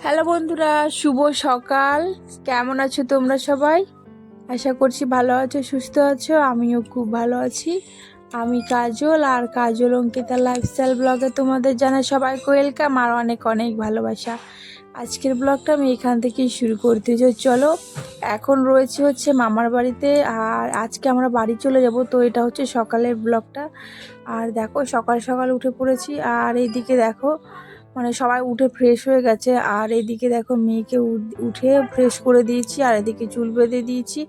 Hello বন্ধুরা, শুভ সকাল। কেমন আছো তোমরা সবাই? আশা করছি ভালো আছো, সুস্থ আছো। আমিও খুব ভালো আছি। আমি কাজল, আর কাজল অঙ্কিতা লাইফস্টাইল ব্লগে তোমাদের জানাই সবাইকে ওয়েলকাম আর অনেক অনেক ভালোবাসা। আজকের ব্লগটা আমি এখান থেকেই শুরু করতে চাই। চলো, এখন রয়েছে হচ্ছে মামার বাড়িতে, আর আজকে আমরা বাড়ি চলে যাব। তো এটা হচ্ছে সকালের ব্লগটা। আর দেখো, সকাল সকাল উঠে পড়েছি। আর এইদিকে দেখো, মানে সবাই উঠে ফ্রেশ হয়ে গেছে। আর এদিকে দেখো, মেয়েকে উঠে ফ্রেশ করে দিয়েছি, আর এদিকে চুল বেঁধে দিয়েছি।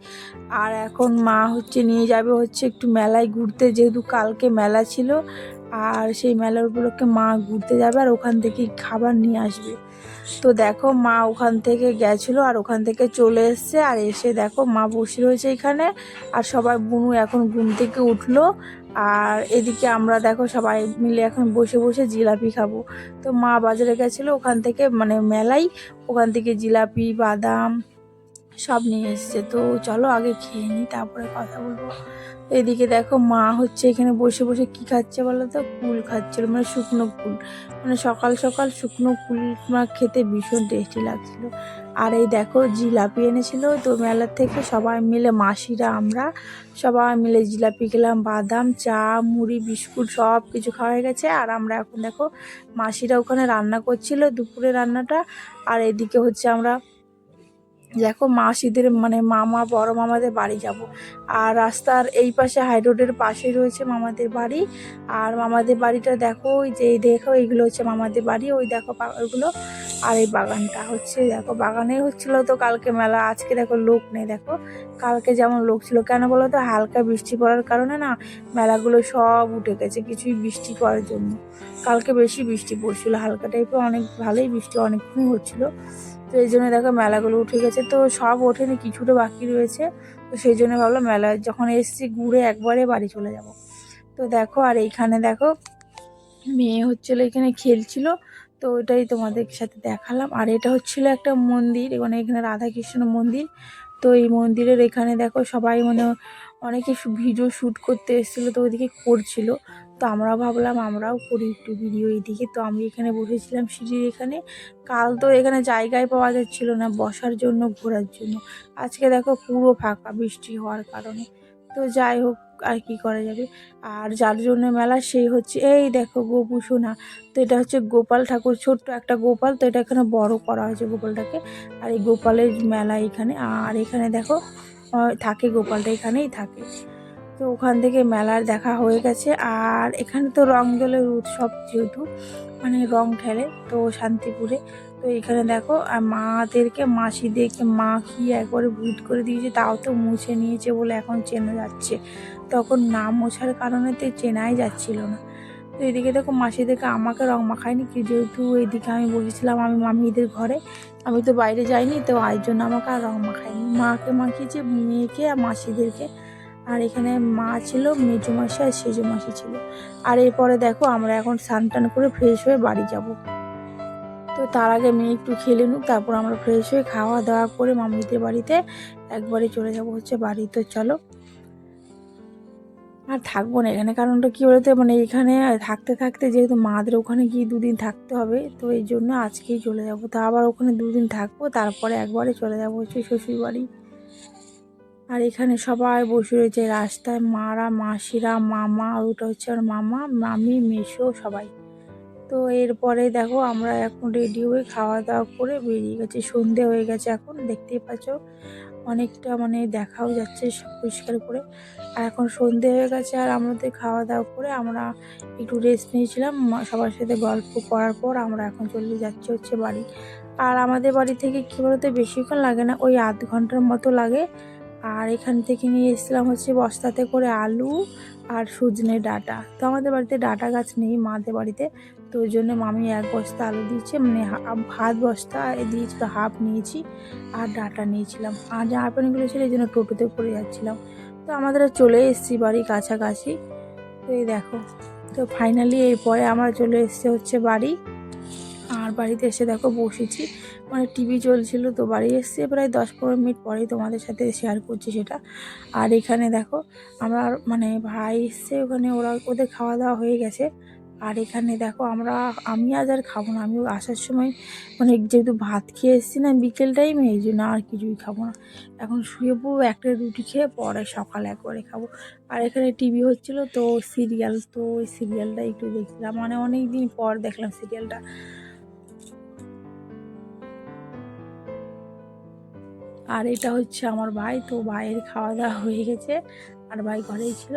আর এখন মা হচ্ছে নিয়ে যাবে হচ্ছে একটু মেলায় ঘুরতে, যেহেতু কালকে মেলা ছিল। আর সেই মেলার উপলক্ষে মা ঘুরতে যাবে, আর ওখান থেকে খাবার নিয়ে আসবে। তো দেখো, মা ওখান থেকে গেছিলো আর ওখান থেকে চলে এসছে। আর এসে দেখো, মা বসে রয়েছে এখানে। আর সবাই, বুনু এখন ঘুম থেকে উঠলো। আর এদিকে আমরা দেখো সবাই মিলে এখন বসে বসে জিলাপি খাবো। তো মা বাজারে গেছিলো ওখান থেকে, মানে মেলাই, ওখান থেকে জিলাপি, বাদাম সব নিয়ে এসছে। তো চলো আগে খেয়ে নিই, তারপরে কথা বলবো। তো এদিকে দেখো, মা হচ্ছে এখানে বসে বসে কি খাচ্ছে বলো তো? কুল খাচ্ছিল, মানে শুকনো কুল। মানে সকাল সকাল শুকনো কুল খেতে ভীষণ টেস্টি লাগছিল। আর এই দেখো, জিলাপি এনেছিল তো মেলার থেকে। সবাই মিলে, মাসিরা, আমরা সবাই মিলে জিলাপি খেলাম। বাদাম, চা, মুড়ি, বিস্কুট সব কিছু খাওয়া হয়ে গেছে। আর আমরা এখন দেখো, মাসিরা ওখানে রান্না করছিল দুপুরে রান্নাটা। আর এদিকে হচ্ছে আমরা দেখো মাসিদের, মানে মামা, বড় মামাদের বাড়ি যাব। আর রাস্তার এই পাশে, হাই রোডের পাশেই রয়েছে মামাদের বাড়ি। আর মামাদের বাড়িটা দেখো, ওই যে দেখো, এইগুলো হচ্ছে মামাদের বাড়ি। ওই দেখো ওইগুলো। আর এই বাগানটা হচ্ছে, দেখো বাগানে হচ্ছিল তো কালকে মেলা। আজকে দেখো লোক নেই। দেখো কালকে যেমন লোক ছিল, কেন বলো তো? হালকা বৃষ্টি পড়ার কারণে না, মেলাগুলো সব উঠে গেছে, কিছুই বৃষ্টি পড়ার জন্য। কালকে বেশি বৃষ্টি পড়ছিল, হালকা টাইপের, অনেক ভালোই বৃষ্টি অনেকক্ষণ হচ্ছিল। তো এই জন্য দেখো মেলাগুলো উঠে গেছে। তো সব ওঠেনি, কিছুটা বাকি রয়েছে। তো সেই জন্য ভাবলাম মেলায় যখন এসছি, ঘুরে একবারে বাড়ি চলে যাব। তো দেখো, আর এইখানে দেখো, মেয়ে হচ্ছিল এখানে খেলছিল। তো ওইটাই তোমাদের সাথে দেখালাম। আর এটা হচ্ছিল একটা মন্দির, মানে এখানে রাধাকৃষ্ণ মন্দির। তো এই মন্দিরের এখানে দেখো সবাই, মানে অনেকে ভিডিও শ্যুট করতে এসেছিলো, তো ওইদিকে করছিল। তো আমরা ভাবলাম আমরাও করি একটু ভিডিও এইদিকে। তো আমি এখানে বসেছিলাম সিঁড়ির এখানে। কাল তো এখানে জায়গায় পাওয়া যাচ্ছিল না বসার জন্য, ঘোরার জন্য। আজকে দেখো পুরো ফাঁকা, বৃষ্টি হওয়ার কারণে। তো যাই হোক, আর কি করা যাবে। আর যার জন্য মেলা, সেই হচ্ছে এই দেখো গোপু সোনা। তো এটা হচ্ছে গোপাল ঠাকুর, ছোট্ট একটা গোপাল। তো এটা এখানে বড় করা হয়েছে গোপালটাকে। আর এই গোপালের মেলা এখানে। আর এখানে দেখো থাকে, গোপালটা এখানেই থাকে। তো ওখান থেকে মেলার দেখা হয়ে গেছে। আর এখানে তো রং দোলের উৎসব, যেহেতু মানে রং ঠেলে তো শান্তিপুরে। তো এখানে দেখো, আর মাদেরকে, মাসিদেরকে মা কি একবারে ভূত করে দিয়েছে, তাও তো মুছে নিয়েছে বলে এখন চেনা যাচ্ছে। তখন না মোছার কারণে তো চেনাই যাচ্ছিল না। তো এদিকে দেখো, মাসিদেরকে আমাকে রং মাখায়নি কি, যেহেতু এইদিকে আমি বসেছিলাম, আমি মামিদের ঘরে, আমি তো বাইরে যাইনি। তো আর জন্য আমাকে আর রং মাখায়নি, মাকে মাখিয়েছে, মেয়েকে আর মাসিদেরকে। আর এখানে মা ছিল, মেজো মাসি আর সেজো মাসি ছিল। আর এরপরে দেখো, আমরা এখন স্নান টান করে ফ্রেশ হয়ে বাড়ি যাব। তো তার আগে মেয়ে একটু খেলে নিক, তারপর আমরা ফ্রেশ হয়ে খাওয়া দাওয়া করে মামিদের বাড়িতে একবারে চলে যাব হচ্ছে বাড়ি। তো চলো, আর থাকবো না এখানে। কারণটা কী বলতে, মানে এখানে থাকতে থাকতে, যেহেতু মাদের ওখানে গিয়ে দুদিন থাকতে হবে, তো এই জন্য আজকেই চলে যাব। তো আবার ওখানে দুদিন থাকবো, তারপরে একবারে চলে যাবো হচ্ছে শ্বশুর বাড়ি। আর এখানে সবাই বসে রয়েছে রাস্তায়, মারা, মাসিরা, মামা, আর ওটা হচ্ছে আর মামা, মামি, মেসো সবাই। তো এরপরে দেখো, আমরা এখন রেডি হয়ে খাওয়া দাওয়া করে বেরিয়ে গেছি। সন্ধে হয়ে গেছে এখন, দেখতেই পাচ্ছ অনেকটা, মানে দেখাও যাচ্ছে সব পরিষ্কার করে। আর এখন সন্ধে হয়ে গেছে, আর আমাদের খাওয়া দাওয়া করে আমরা একটু রেস্ট নিয়েছিলাম। সবার সাথে গল্প করার পর আমরা এখন চলে যাচ্ছি হচ্ছে বাড়ি। আর আমাদের বাড়ি থেকে কী বলতে, বেশিক্ষণ লাগে না, ওই আধ ঘন্টার মতো লাগে। আর এখান থেকে নিয়ে এসেছিলাম হচ্ছে বস্তাতে করে আলু আর সজনে ডাঁটা। তো আমাদের বাড়িতে ডাঁটা গাছ নেই মাদের বাড়িতে। তো ওই জন্য মামি এক বস্তা আলু দিয়েছে, মানে হাফ বস্তা দিয়েছিল, হাফ নিয়েছি। আর ডাঁটা নিয়েছিলাম, আর জামা প্যান্টগুলো ছিল, এই জন্য টোটোতে করে যাচ্ছিলাম। তো আমাদের চলে এসেছি বাড়ি কাছাকাছি। তো এই দেখো, তো ফাইনালি এরপরে আমরা চলে এসেছি হচ্ছে বাড়ি। আর বাড়িতে এসে দেখো বসেছি, মানে টিভি চলছিল। তো বাড়ি এসেছি প্রায় 10-15 মিনিট পরেই, তোমাদের সাথে শেয়ার করছি সেটা। আর এখানে দেখো, আমরা, মানে ভাই এসছে ওখানে, ওদের খাওয়া দাওয়া হয়ে গেছে। আর এখানে দেখো আমি আজ আর খাবো না, আমি আসার সময় মানে যেহেতু ভাত খেয়ে এসেছি না বিকেল টাইমে, এই জন্য আর কিছুই খাবো না। এখন শুয়ে পড়বো, একটা রুটি খেয়ে পরে সকালে একবারে খাবো। আর এখানে টিভি হচ্ছিলো তো সিরিয়াল, তো ওই সিরিয়ালটা একটু দেখছিলাম, মানে অনেক দিন পর দেখলাম সিরিয়ালটা। আর এটা হচ্ছে আমার ভাই, তো ভাইয়ের খাওয়া দাওয়া হয়ে গেছে আর ভাই ঘরেই ছিল।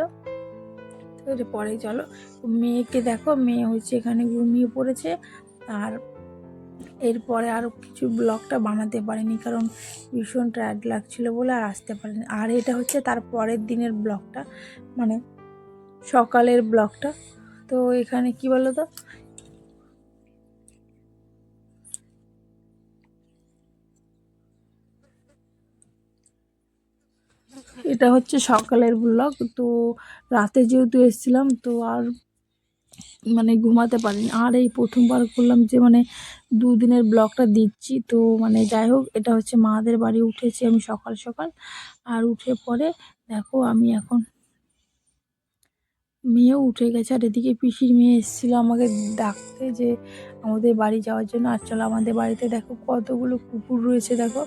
তো এটা পরে চলো, মেয়েকে দেখো, মেয়ে হচ্ছে এখানে ঘুমিয়ে পড়েছে। আর এরপরে আরও কিছু ব্লগটা বানাতে পারিনি, কারণ ভীষণ টায়ার্ড লাগছিল বলে আর আসতে পারিনি। আর এটা হচ্ছে তার পরের দিনের ব্লগটা, মানে সকালের ব্লগটা। তো এখানে কি বলো তো, এটা হচ্ছে সকালের ব্লগ। তো রাতে যেহেতু এসেছিলাম তো আর মানে ঘুমাতে পারিনি, আর এই প্রথমবার করলাম যে মানে দুদিনের ব্লগটা দিচ্ছি। তো মানে যাই হোক, এটা হচ্ছে মাদের বাড়ি উঠেছি আমি সকাল সকাল। আর উঠে পরে দেখো আমি এখন, মেয়েও উঠে গেছে, আর এদিকে পিসির মেয়ে এসেছিলো আমাকে ডাকতে যে আমাদের বাড়ি যাওয়ার জন্য। আর চলো, আমাদের বাড়িতে দেখো কতগুলো কুকুর রয়েছে, দেখো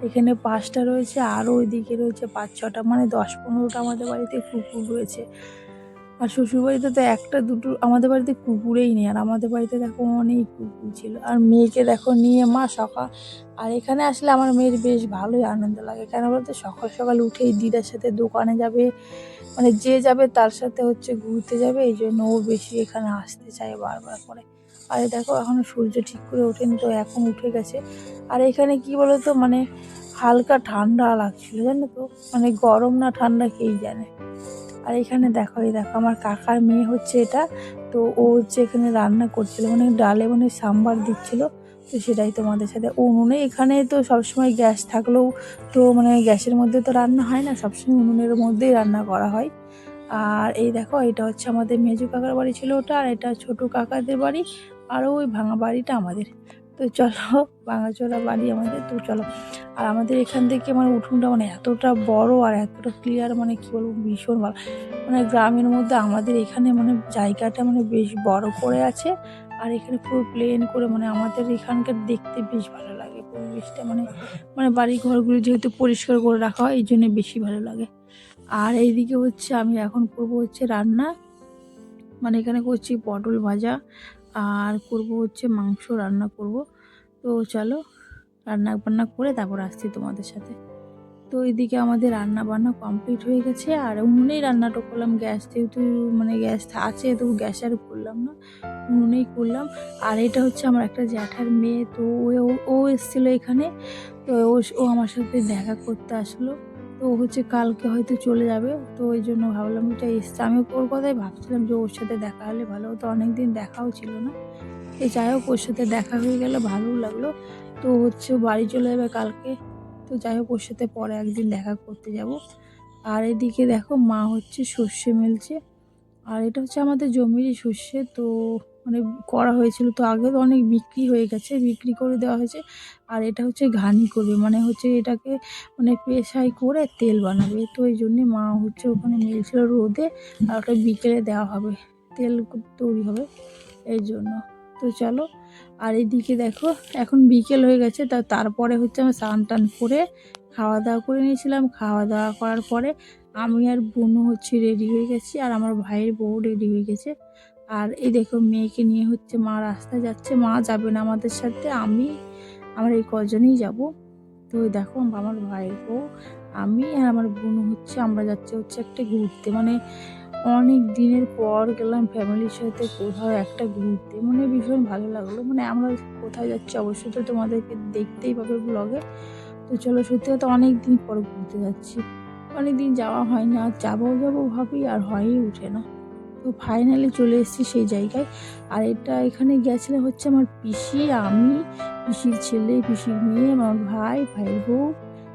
এখানে 5টা রয়েছে, আরও ওইদিকে রয়েছে 5-6টা, মানে 10-15টা আমাদের বাড়িতে কুকুর রয়েছে। আর শ্বশুরবাড়িতে তো একটা দুটো, আমাদের বাড়িতে কুকুরেই নেই, আর আমাদের বাড়িতে দেখো অনেক কুকুর ছিল। আর মেয়েকে দেখো নিয়ে মা সকাল, আর এখানে আসলে আমার মেয়ের বেশ ভালোই আনন্দ লাগে, কেন বলতে সকাল সকাল উঠেই দিদার সাথে দোকানে যাবে, মানে যে যাবে তার সাথে হচ্ছে ঘুরতে যাবে, এই জন্য ও বেশি এখানে আসতে চায় বারবার করে। আর দেখো এখনো সূর্য ঠিক করে ওঠেনি, তো এখন উঠে গেছে। আর এখানে কি বলতো, মানে হালকা ঠান্ডা লাগছিল জানো তো, মানে গরম না ঠান্ডা কেই জানে। আর এখানে দেখো, এই দেখো আমার কাকার মেয়ে হচ্ছে এটা, তো ও হচ্ছে এখানে রান্না করছিল, মানে ডালে মানে সাম্বার দিচ্ছিল। তো সেটাই তোমাদের সাথে উনুনে, এখানে তো সবসময় গ্যাস থাকলেও তো মানে গ্যাসের মধ্যে তো রান্না হয় না, সবসময় উনুনের মধ্যেই রান্না করা হয়। আর এই দেখো, এটা হচ্ছে আমাদের মেজু কাকার বাড়ি ছিল ওটা, আর এটা ছোট কাকাদের বাড়ি, আর ওই ভাঙা বাড়িটা আমাদের। তো চলো, ভাঙাচোরা বাড়ি আমাদের, তো চলো। আর আমাদের এখান থেকে মানে উঠোনটা মানে এতটা বড় আর এতটা ক্লিয়ার, মানে কি বলবো, ভীষণ ভালো। মানে গ্রামের মধ্যে আমাদের এখানে মানে জায়গাটা মানে বেশ বড় করে আছে, আর এখানে পুরো প্লেন করে, মানে আমাদের এখানকার দেখতে বেশ ভালো লাগে পরিবেশটা, মানে মানে বাড়ি ঘরগুলো যেহেতু পরিষ্কার করে রাখা হয় এই জন্য বেশি ভালো লাগে। আর এইদিকে হচ্ছে আমি এখন করবো হচ্ছে রান্না, মানে এখানে করছি পটল ভাজা, আর করব হচ্ছে মাংস রান্না করব। তো চলো, রান্না বান্না করে তারপর আসছি তোমাদের সাথে। তো এদিকে আমাদের রান্না বান্না কমপ্লিট হয়ে গেছে, আর উনুনেই রান্নাটা করলাম, গ্যাস যেহেতু মানে গ্যাস আছে তো গ্যাস আর করলাম না, উনুনেই করলাম। আর এটা হচ্ছে আমার একটা জ্যাঠার মেয়ে, তো ও এসেছিলো এখানে। তো ও আমার সাথে দেখা করতে আসলো। তো ও হচ্ছে কালকে হয়তো চলে যাবে, তো ওই জন্য ভাবলাম এটা এসছে, আমি ওর কথাই ভাবছিলাম যে ওর সাথে দেখা হলে ভালো হতো, অনেকদিন দেখাও ছিল না। তো যাই হোক, ওর সাথে দেখা হয়ে গেলে ভালোও লাগলো। তো হচ্ছে ও বাড়ি চলে যাবে কালকে, তো যাই হোক ওর সাথে পরে একদিন দেখা করতে যাব। আর এদিকে দেখো মা হচ্ছে সর্ষে মেলছে, আর এটা হচ্ছে আমাদের জমিরই সর্ষে, তো মানে করা হয়েছিল, তো আগে তো অনেক বিক্রি হয়ে গেছে, বিক্রি করে দেওয়া হয়েছে। আর এটা হচ্ছে ঘানি করবে, মানে হচ্ছে এটাকে মানে পেশাই করে তেল বানাবে, তো এই জন্যে মা হচ্ছে ওখানে মেলছিল রোদে, আর ওটা বিকেলে দেওয়া হবে, তেল তৈরি হবে এই জন্য। তো চলো, আর এদিকে দেখো এখন বিকেল হয়ে গেছে, তারপরে হচ্ছে আমি স্নান টান করে খাওয়া দাওয়া করে নিয়েছিলাম। খাওয়া দাওয়া করার পরে আমি আর বোনও হচ্ছে রেডি হয়ে গেছি, আর আমার ভাইয়ের বউ রেডি হয়ে গেছে। আর এই দেখো মেয়েকে নিয়ে হচ্ছে মা রাস্তায় যাচ্ছে, মা যাবে না আমাদের সাথে, আমার এই কজনেই যাব। তো ওই দেখো আমার ভাইয়ের বউ, আমি আর আমার বোন হচ্ছে আমরা যাচ্ছি হচ্ছে একটা ঘুরতে, মানে অনেক দিনের পর গেলাম ফ্যামিলির সাথে কোথাও একটা ঘুরতে, মানে ভীষণ ভালো লাগলো। মানে আমরা কোথায় যাচ্ছি অবশ্যই তো তোমাদেরকে দেখতেই পাবে ব্লগে। তো চলো, সত্যি কথা অনেক দিন পর ঘুরতে যাচ্ছি, অনেক দিন যাওয়া হয় না, আর যাবো ভাবি আর হয়েই ওঠে না। তো ফাইনালি চলে এসেছি সেই জায়গায়। আর এখানে গেছিলে হচ্ছে আমার পিসি, আমি, পিসির ছেলে, পিসির মেয়ে, আমার ভাইয়ের বউ।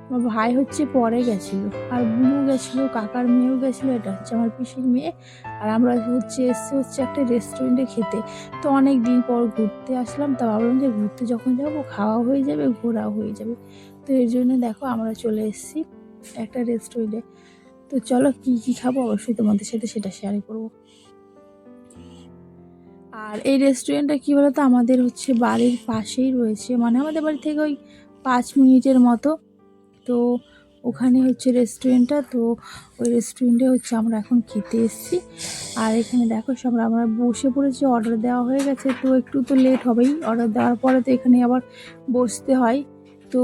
আমার ভাই হচ্ছে পরে গেছিলো, আর বোনও গেছিলো, কাকার মেয়েও গেছিলো, এটা হচ্ছে আমার পিসির মেয়ে। আর আমরা হচ্ছে এসছি হচ্ছে একটা রেস্টুরেন্টে খেতে। তো অনেক দিন পর ঘুরতে আসলাম, তা ভাবলাম যে ঘুরতে যখন যাবো খাওয়া হয়ে যাবে, ঘোরাও হয়ে যাবে। তো এর জন্য দেখো আমরা চলে এসেছি একটা রেস্টুরেন্টে। তো চলো, কী কী খাবো অবশ্যই তোমাদের সাথে সেটা শেয়ার করবো। আর এই রেস্টুরেন্টটা কী বলতো, আমাদের হচ্ছে বাড়ির পাশেই রয়েছে, মানে আমাদের বাড়ি থেকে ওই 5 মিনিটের মতো। তো ওখানে হচ্ছে রেস্টুরেন্টটা। তো ওই রেস্টুরেন্টে হচ্ছে আমরা এখন খেতে এসেছি। আর এখানে দেখো সব আমরা বসে পড়েছি, অর্ডার দেওয়া হয়ে গেছে। তো একটু তো লেট হবেই, অর্ডার দেওয়ার পরে তো এখানে আবার বসতে হয়। তো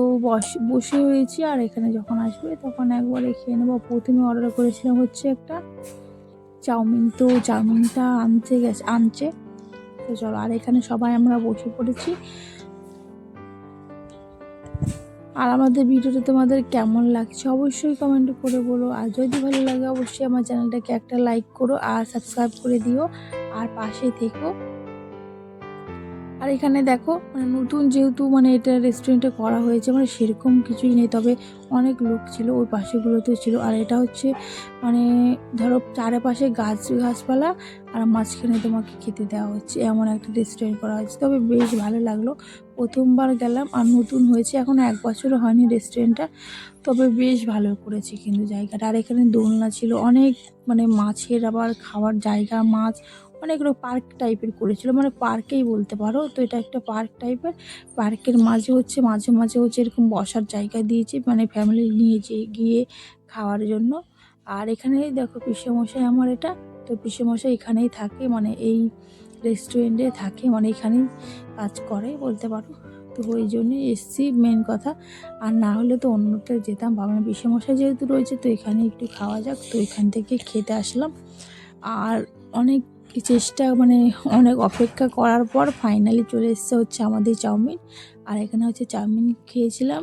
বসে হয়েছি, আর এখানে যখন আসবে তখন একবারে খেয়ে নেবো। প্রথমে অর্ডার করেছিলাম হচ্ছে একটা চাউমিন, তো চাউমিনটা আনছে। তো চলো, আর এখানে সবাই আমরা বসে পড়েছি। আর আমাদের ভিডিওটা তোমাদের কেমন লাগছে অবশ্যই কমেন্ট করে বলো। আর যদি ভালো লাগে অবশ্যই আমার চ্যানেলটাকে একটা লাইক করো আর সাবস্ক্রাইব করে দিও, আর পাশেই থেকো। আর এখানে দেখো মানে নতুন যেহেতু মানে এটা রেস্টুরেন্টে করা হয়েছে, মানে সেরকম কিছুই নেই, তবে অনেক লোক ছিল, ওই পাশেগুলোতেও ছিল। আর এটা হচ্ছে মানে ধরো চারপাশে গাছপালা, আর মাঝখানে তোমাকে খেতে দেওয়া হচ্ছে, এমন একটা রেস্টুরেন্ট করা হয়েছে। তবে বেশ ভালো লাগলো, প্রথমবার গেলাম, আর নতুন হয়েছে, এখন 1 বছরও হয়নি রেস্টুরেন্টটা। তবে বেশ ভালো করেছে কিন্তু জায়গাটা। আর এখানে দোলনা ছিল অনেক, মানে মাছের আবার খাওয়ার জায়গা, মাছ অনেকগুলো পার্ক টাইপের করেছিল, মানে পার্কেই বলতে পারো। তো এটা একটা পার্ক টাইপের, পার্কের মাঝে হচ্ছে মাঝে মাঝে হচ্ছে এরকম বসার জায়গা দিয়েছে, মানে ফ্যামিলি নিয়ে গিয়ে খাওয়ার জন্য। আর এখানে দেখো পিসেমশাই আমার এটা, তো পিসেমশাই এখানেই থাকে, মানে এই রেস্টুরেন্টে থাকে, মানে এখানেই কাজ করে বলতে পারো। তো ওই জন্যই এসছি মেন কথা, আর না হলে তো অন্যটা যেতাম। ভাবলাম পিসেমশাই যেহেতু রয়েছে তো এখানে একটু খাওয়া যাক, তো এখান থেকে খেতে আসলাম। আর অনেক চেষ্টা, মানে অনেক অপেক্ষা করার পর ফাইনালি চলে এসছে হচ্ছে আমাদের চাউমিন। আর এখানে হচ্ছে চাউমিন খেয়েছিলাম,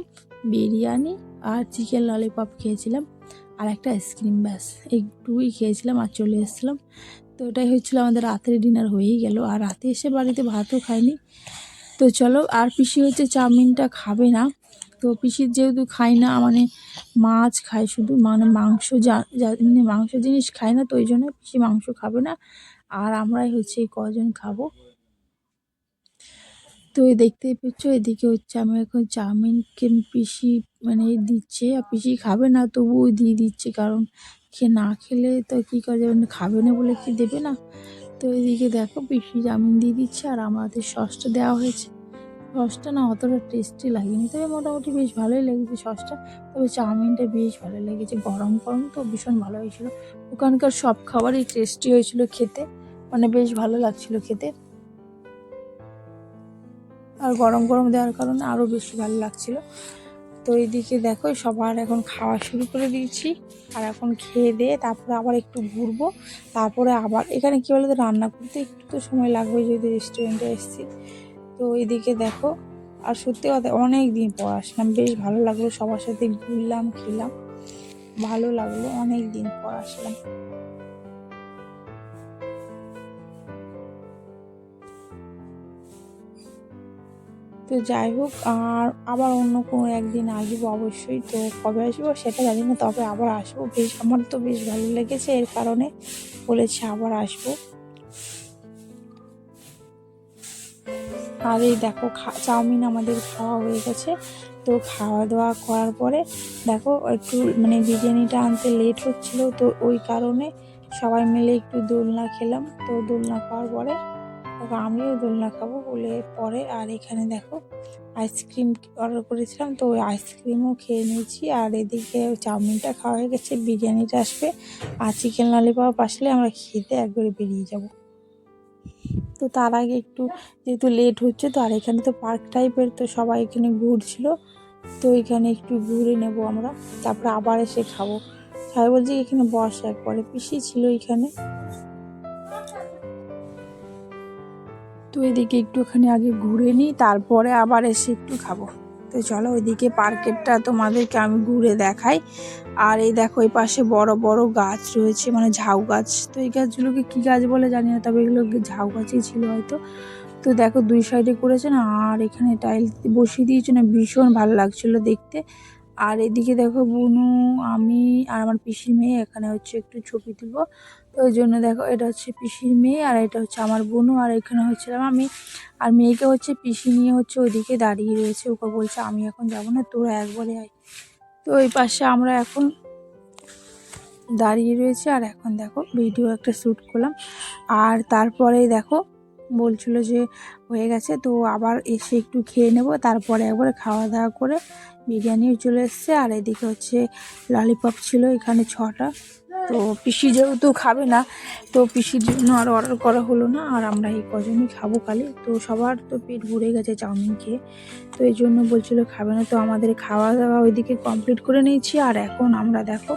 বিরিয়ানি আর চিকেন ললিপপ খেয়েছিলাম, আর একটা আইসক্রিম, ব্যাস একটুই খেয়েছিলাম আর চলে এসেছিলাম। তো এটাই হচ্ছিলো আমাদের রাতের ডিনার, হয়েই গেল। আর রাতে এসে বাড়িতে ভাতও খাইনি। তো চলো, আর পিসি হচ্ছে চাউমিনটা খাবে না। তো পিসির যেহেতু খাই না, মানে মাছ খায় শুধু, মানে মাংস মানে মাংস জিনিস খায় না, তো ওই জন্য পিসি মাংস খাবে না। আর আমরাই হচ্ছে এই কজন খাবো। তো এই দেখতেই পাচ্ছ, এদিকে হচ্ছে আমি এখন চাউমিনকে পিসি মানে দিচ্ছে, আর পিসি খাবে না তবুও দিয়ে দিচ্ছে, কারণ না খেলে তো কী করা যাবে, খাবে না বলে কি দেবে না। তো এদিকে দেখো পিসি চাউমিন দিয়ে দিচ্ছে, আর আমাদের সসটা দেওয়া হয়েছে। সসটা না অতটা টেস্টি লাগেনি, তবে মোটামুটি বেশ ভালোই লেগেছে সসটা। তবে চাউমিনটা বেশ ভালো লেগেছে, গরম গরম তো ভীষণ ভালো হয়েছিল। ওখানকার সব খাবারই টেস্টি হয়েছিল খেতে, মানে বেশ ভালো লাগছিল খেতে। আর গরম গরম দেওয়ার কারণে আরও বেশি ভালো লাগছিল। তো এইদিকে দেখো সবার এখন খাওয়া শুরু করে দিয়েছি, আর এখন খেয়ে দিয়ে তারপরে আবার একটু ঘুরবো। তারপরে আবার এখানে কী বলতো, রান্না করতে একটু তো সময় লাগবে যেহেতু রেস্টুরেন্টে এসেছি। তো এইদিকে দেখো, আর সত্যি কথা অনেক দিন পর আসলাম, বেশ ভালো লাগলো, সবার সাথে ঘুরলাম খেলাম, ভালো লাগলো, অনেক দিন পর আসলাম। তো যাই হোক, আর আবার অন্য কোনো একদিন আসবো অবশ্যই। তো কবে আসবো সেটা জানি না, তবে আবার আসবো। বেশ আমার তো বেশ ভালো লেগেছে, এর কারণে বলেছি আবার আসবো। আর এই দেখো চাউমিন আমাদের খাওয়া হয়ে গেছে। তো খাওয়া দাওয়া করার পরে দেখো একটু মানে বিরিয়ানিটা আনতে লেট হচ্ছিলো, তো ওই কারণে সবাই মিলে একটু দোলনা খেলাম। তো দোলনা খাওয়ার পরে আমিও দোলনা খাবো বলে পরে, আর এখানে দেখো আইসক্রিম অর্ডার করেছিলাম, তো ওই আইসক্রিমও খেয়ে নিয়েছি। আর এদিকে চাউমিনটা খাওয়া হয়ে গেছে, বিরিয়ানিটা আসবে, আর চিকেন ললিপপ আসলে আমরা খেতে একবারে বেরিয়ে যাব। তো তার আগে একটু যেহেতু লেট হচ্ছে, তো আর এখানে তো পার্ক টাইপের, তো সবাই এখানে ঘুরছিল, তো এখানে একটু ঘুরে নেব আমরা, তারপরে আবার এসে খাবো। সবাই বলছি এখানে বস, একবারে পিসি ছিল এখানে। তো এদিকে একটুখানি আগে ঘুরে নিই, তারপরে আবার এসে একটু খাবো। তো চলো ওইদিকে পার্কেরটা তোমাদেরকে আমি ঘুরে দেখাই। আর এই দেখো এই পাশে বড় বড় গাছ রয়েছে, মানে ঝাউ গাছ। তো এই গাছগুলোকে কী গাছ বলে জানি না, তবে এগুলো ঝাউ গাছই ছিল হয়তো। তো দেখো দুই সাইডে করেছে না, আর এখানে টাইল বসিয়ে দিয়েছে না, ভীষণ ভালো লাগছিল দেখতে। আর এদিকে দেখো বুনু, আমি আর আমার পিসির মেয়ে এখানে হচ্ছে একটু ছবি তুলবো। তো ওই জন্য দেখো এটা হচ্ছে পিসির মেয়ে, আর এটা হচ্ছে আমার বুনু, আর এখানে হচ্ছিলাম আমি। আর মেয়েকে হচ্ছে পিসি নিয়ে হচ্ছে ওইদিকে দাঁড়িয়ে রয়েছে, ওকে বলছে আমি এখন যাবো না, তোরা একবারে আয়। তো ওই পাশে আমরা এখন দাঁড়িয়ে রয়েছে, আর এখন দেখো ভিডিও একটা শ্যুট করলাম। আর তারপরে দেখো বলছিল যে হয়ে গেছে, তো আবার এসে একটু খেয়ে নেব, তারপরে একবার খাওয়া দাওয়া করে বিরিয়ানিও চলে এসছে। আর এদিকে হচ্ছে ললিপপ ছিল এখানে 6টা। তো পিসি যেহেতু খাবে না, তো পিসির জন্য আর অর্ডার করা হলো না, আর আমরা এই কজনই খাবো খালি। তো সবার তো পেট ভরে গেছে চাউমিন খেয়ে, তো এই জন্য বলছিল খাবে না। তো আমাদের খাওয়া দাওয়া ওইদিকে কমপ্লিট করে নিয়েছি, আর এখন আমরা দেখো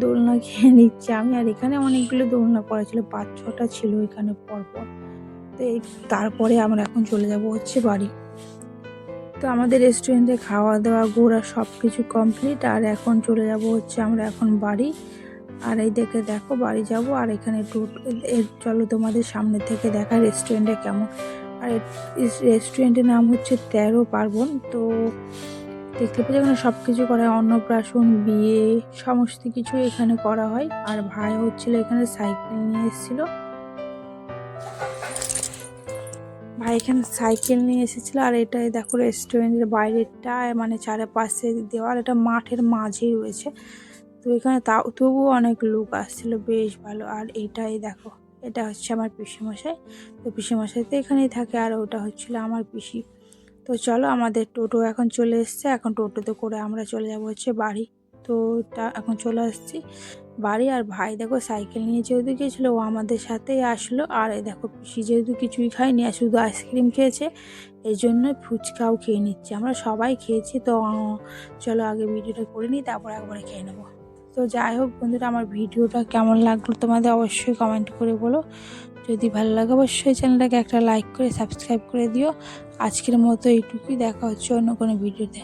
দোলনা খেয়ে নিচ্ছি আমি। আর এখানে অনেকগুলো দোলনা পড়া ছিল, 5-6টা ছিল এখানে পরপর। তো তারপরে আমরা এখন চলে যাব হচ্ছে বাড়ি। তো আমাদের রেস্টুরেন্টে খাওয়া দাওয়া ঘোরা সব কিছু কমপ্লিট, আর এখন চলে যাব হচ্ছে আমরা এখন বাড়ি। আর এই দেখো বাড়ি যাব। আর এখানে চলো তোমাদের সামনে থেকে দেখা রেস্টুরেন্টে কেমন। আর রেস্টুরেন্টের নাম হচ্ছে 13 পার্বণ। তো দেখতে পাচ্ছি এখানে সব কিছু করা হয়, অন্নপ্রাশন, বিয়ে, সমস্ত কিছু এখানে করা হয়। আর ভাই হচ্ছিল এখানে সাইকেল নিয়ে এসেছিলো, ভাই এখানে সাইকেল নিয়ে এসেছিল। আর এটাই দেখো রেস্টুরেন্টের বাইরেটা, মানে চারপাশে দেওয়াল, এটা মাঠের মাঝেই রয়েছে। তো এখানে তবুও অনেক লোক আসছিল, বেশ ভালো। আর এইটাই দেখো, এটা হচ্ছে আমার পিসিমশাই। তো পিসিমশাই তো এখানেই থাকে, আর ওটা হচ্ছিল আমার পিসি। তো চলো, আমাদের টোটো এখন চলে এসছে, এখন টোটোতে করে আমরা চলে যাব হচ্ছে বাড়ি। তো এখন চলে আসছি বাড়ি। আর ভাই দেখো সাইকেল নিয়ে যেহেতু গিয়েছিলো, ও আমাদের সাথেই আসলো। আর এই দেখো পিসি যেহেতু কিছুই খায়নি, আর শুধু আইসক্রিম খেয়েছে, এই জন্য ফুচকাও খেয়ে নিচ্ছে। আমরা সবাই খেয়েছি। তো চলো আগে ভিডিওটা করে নিই, তারপর একবারে খেয়ে নেবো। তো যাই হোক বন্ধুরা, আমার ভিডিওটা কেমন লাগলো তোমাদের অবশ্যই কমেন্ট করে বলো। যদি ভালো লাগে অবশ্যই চ্যানেলটাকে একটা লাইক করে সাবস্ক্রাইব করে দিও। আজকের মতো এইটুকুই, দেখা হচ্ছে অন্য কোনো ভিডিওতে।